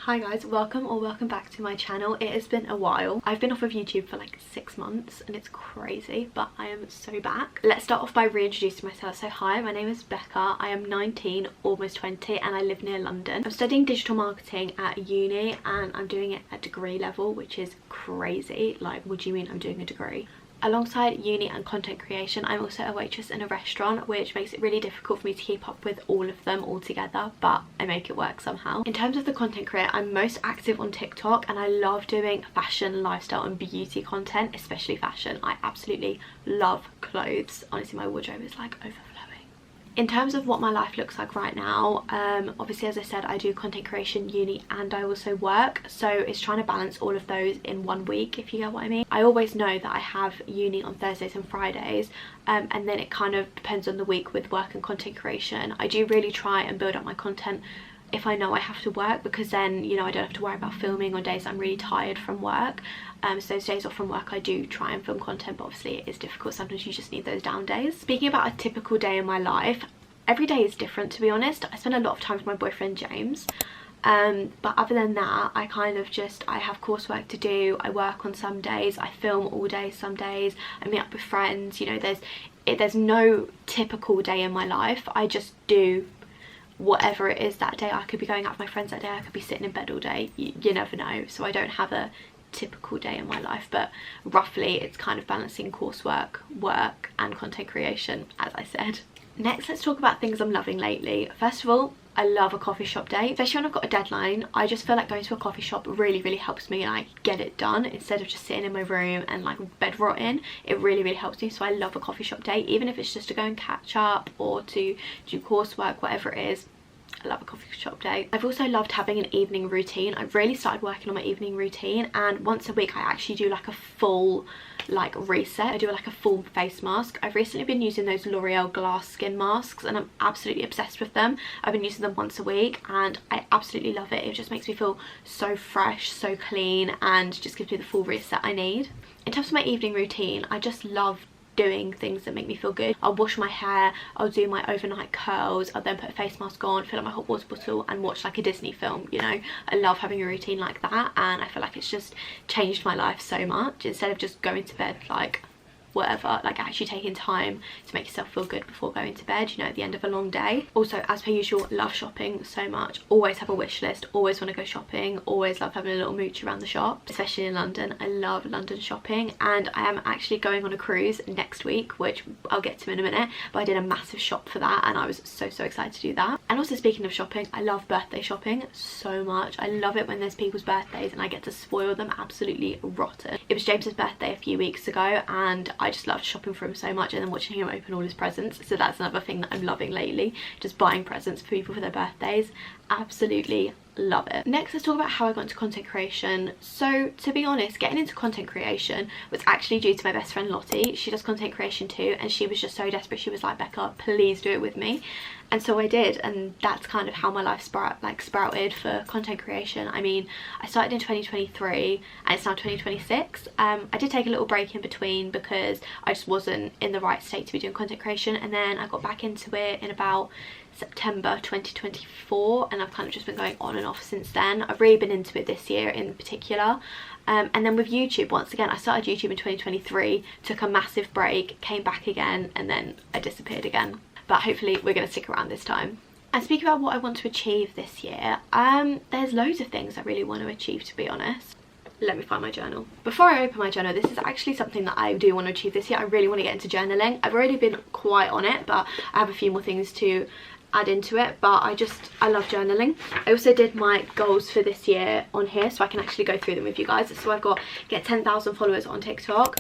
Hi guys, welcome back to my channel. It has been a while. I've been off of YouTube for like 6 months and it's crazy, but I am so back. Let's start off by reintroducing myself. So hi, my name is Becca. I am 19, almost 20, and I live near London. I'm studying digital marketing at uni and I'm doing it at degree level, which is crazy. Like, what do you mean I'm doing a degree? Alongside uni and content creation, I'm also a waitress in a restaurant, which makes it really difficult for me to keep up with all of them all together, but I make it work somehow. In terms of the content career, I'm most active on TikTok and I love doing fashion, lifestyle and beauty content, especially fashion. I absolutely love clothes. Honestly, my wardrobe is like overflowing. In terms of what my life looks like right now, obviously, as I said, I do content creation, uni, and I also work, so it's trying to balance all of those in one week, if you get what I mean. I always know that I have uni on Thursdays and Fridays, and then it kind of depends on the week with work and content creation. I do really try and build up my content if I know I have to work, because then, you know, I don't have to worry about filming on days I'm really tired from work. So those days off from work I do try and film content, but obviously it is difficult. Sometimes you just need those down days. Speaking about a typical day in my life, every day is different, to be honest. I spend a lot of time with my boyfriend James, but other than that, I kind of just, I have coursework to do, I work on some days, I film all day some days, I meet up with friends. You know, there's no typical day in my life. I just do whatever it is that day. I could be going out with my friends that day, I could be sitting in bed all day. You never know. So I don't have a typical day in my life, but roughly it's kind of balancing coursework, work and content creation, as I said. Next, let's talk about things I'm loving lately. First of all, I love a coffee shop day, especially when I've got a deadline. I just feel like going to a coffee shop really helps me like get it done instead of just sitting in my room and like bed rotting. It really helps me, so I love a coffee shop day, even if it's just to go and catch up or to do coursework, whatever it is. I love a coffee shop day. I've also loved having an evening routine. I've really started working on my evening routine, and once a week I actually do like a full like reset. I do like a full face mask. I've recently been using those L'Oreal glass skin masks and I'm absolutely obsessed with them. I've been using them once a week and I absolutely love it. It just makes me feel so fresh, so clean, and just gives me the full reset I need. In terms of my evening routine, I just love doing things that make me feel good. I'll wash my hair, I'll do my overnight curls, I'll then put a face mask on, fill up my hot water bottle and watch like a Disney film. You know, I love having a routine like that, and I feel like it's just changed my life so much. Instead of just going to bed like whatever, like actually taking time to make yourself feel good before going to bed, you know, at the end of a long day. Also, as per usual, love shopping so much. Always have a wish list, always want to go shopping, always love having a little mooch around the shop, especially in London. I love London shopping, and I am actually going on a cruise next week, which I'll get to in a minute, but I did a massive shop for that and I was so excited to do that. And also, speaking of shopping, I love birthday shopping so much. I love it when there's people's birthdays and I get to spoil them absolutely rotten. It was James's birthday a few weeks ago and I just loved shopping for him so much, and then watching him open all his presents. So that's another thing that I'm loving lately, just buying presents for people for their birthdays. Absolutely love it. Next, let's talk about how I got into content creation. So to be honest, getting into content creation was actually due to my best friend Lottie. She does content creation too, and she was just so desperate. She was like, Becca, please do it with me. And so I did, and that's kind of how my life sprouted for content creation. I mean, I started in 2023 and it's now 2026. I did take a little break in between because I just wasn't in the right state to be doing content creation, and then I got back into it in about September 2024, and I've kind of just been going on and off since then. I've really been into it this year in particular. And then with YouTube, once again, I started YouTube in 2023, took a massive break, came back again, and then I disappeared again. But hopefully we're going to stick around this time. And speaking about what I want to achieve this year, there's loads of things I really want to achieve, to be honest. Let me find my journal. Before I open my journal, this is actually something that I do want to achieve this year. I really want to get into journaling. I've already been quite on it, but I have a few more things to add into it. But I love journaling. I also did my goals for this year on here, so I can actually go through them with you guys. So I've got get 10,000 followers on TikTok.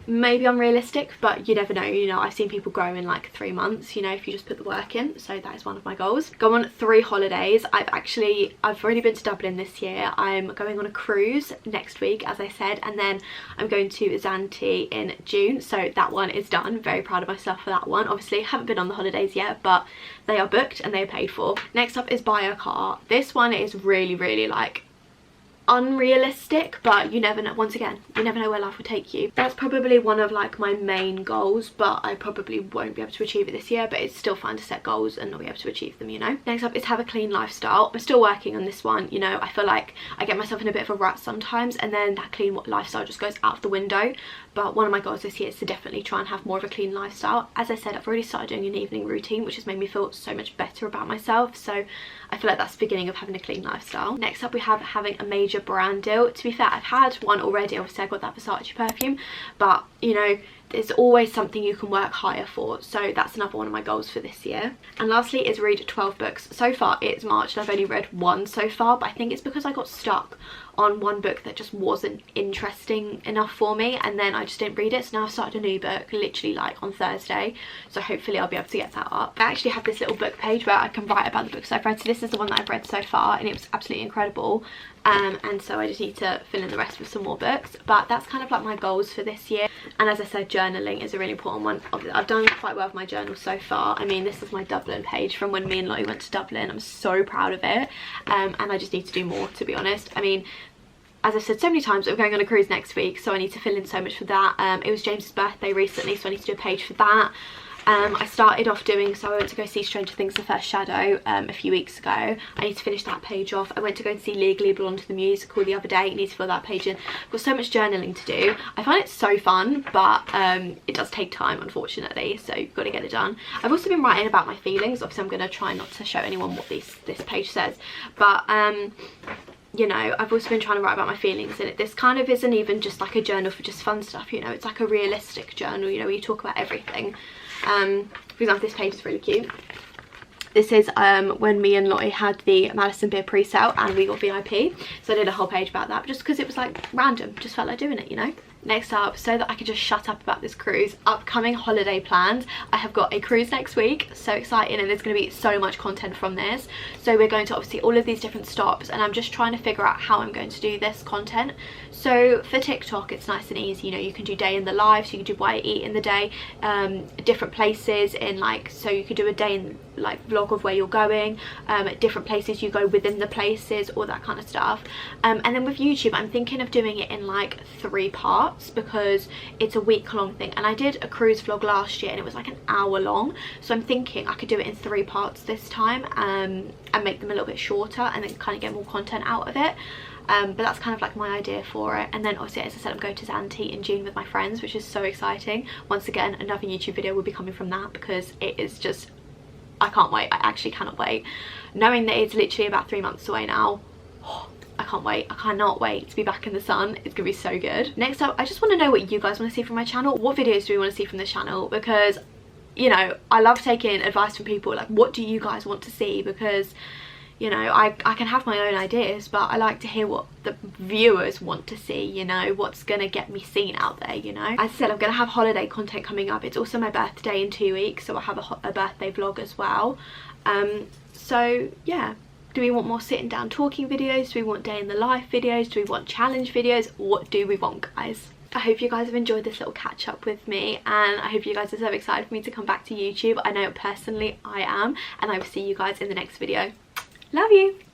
Maybe unrealistic, but you never know. You know, I've seen people grow in like 3 months, you know, if you just put the work in. So that is one of my goals. Go on 3 holidays. I've already been to Dublin this year. I'm going on a cruise next week, as I said, and then I'm going to Zante in June. So that one is done. Very proud of myself for that one. Obviously haven't been on the holidays yet, but they are booked and they are paid for. Next up is buy a car. This one is really like unrealistic, but you never know. Once again, you never know where life will take you. That's probably one of like my main goals, but I probably won't be able to achieve it this year, but it's still fun to set goals and not be able to achieve them, you know. Next up is have a clean lifestyle. I'm still working on this one, you know. I feel like I get myself in a bit of a rut sometimes, and then that clean lifestyle just goes out the window. But one of my goals this year is to definitely try and have more of a clean lifestyle. As I said, I've already started doing an evening routine, which has made me feel so much better about myself, so I feel like that's the beginning of having a clean lifestyle. Next up we have having a major brand deal. To be fair, I've had one already. Obviously I got that Versace perfume, but you know, there's always something you can work higher for, so that's another one of my goals for this year. And lastly is read 12 books. So far it's March and I've only read one so far, but I think it's because I got stuck on one book that just wasn't interesting enough for me, and then I just didn't read it. So now I've started a new book literally like on Thursday, so hopefully I'll be able to get that up. I actually have this little book page where I can write about the books I've read, so this is the one that I've read so far and it was absolutely incredible. And so I just need to fill in the rest with some more books, but that's kind of like my goals for this year. And as I said, journaling is a really important one. I've done quite well with my journal so far. I mean, this is my Dublin page from when me and Lottie went to Dublin. I'm so proud of it, and I just need to do more, to be honest. I mean, as I've said so many times, we're going on a cruise next week, so I need to fill in so much for that. It was James's birthday recently, so I need to do a page for that. I started off doing, so I went to go see Stranger Things The First Shadow a few weeks ago. I need to finish that page off. I went to go and see Legally Blonde the musical the other day. I need to fill that page in. I've got so much journaling to do. I find it so fun, but it does take time, unfortunately, so you've got to get it done. I've also been writing about my feelings. Obviously I'm going to try not to show anyone what this page says, but you know, I've also been trying to write about my feelings in it. This kind of isn't even just like a journal for just fun stuff, you know. It's like a realistic journal, you know, where you talk about everything. For example, this page is really cute. This is when me and Lottie had the Madison Beer pre-sale and we got VIP, so I did a whole page about that just because it was like random, just felt like doing it, you know. Next up, so that I can just shut up about this cruise, upcoming holiday plans. I have got a cruise next week, so exciting, and there's going to be so much content from this. So we're going to obviously all of these different stops, and I'm just trying to figure out how I'm going to do this content. So for TikTok it's nice and easy, you know, you can do day in the life, so you can do what I eat in the day, different places in like, so you could do a day in like vlog of where you're going, different places you go within the places, all that kind of stuff. And then with YouTube I'm thinking of doing it in like 3 parts, because it's a week-long thing, and I did a cruise vlog last year and it was like an hour long, so I'm thinking I could do it in 3 parts this time, and make them a little bit shorter and then kind of get more content out of it. But that's kind of like my idea for it. And then obviously, as I said, I'm going to Zante in June with my friends, which is so exciting. Once again, another YouTube video will be coming from that, because it is just, I can't wait. I actually cannot wait. Knowing that it's literally about 3 months away now, I can't wait. I cannot wait to be back in the sun. It's gonna be so good. Next up, I just want to know what you guys want to see from my channel. What videos do we want to see from this channel? Because, you know, I love taking advice from people. Like, what do you guys want to see? Because, you know, I can have my own ideas, but I like to hear what the viewers want to see, you know, what's gonna get me seen out there, you know. As I said, I'm gonna have holiday content coming up. It's also my birthday in 2 weeks, so I'll have a birthday vlog as well. So yeah. Do we want more sitting down talking videos? Do we want day in the life videos? Do we want challenge videos? What do we want, guys? I hope you guys have enjoyed this little catch up with me, and I hope you guys are so excited for me to come back to YouTube. I know personally I am, and I will see you guys in the next video. Love you!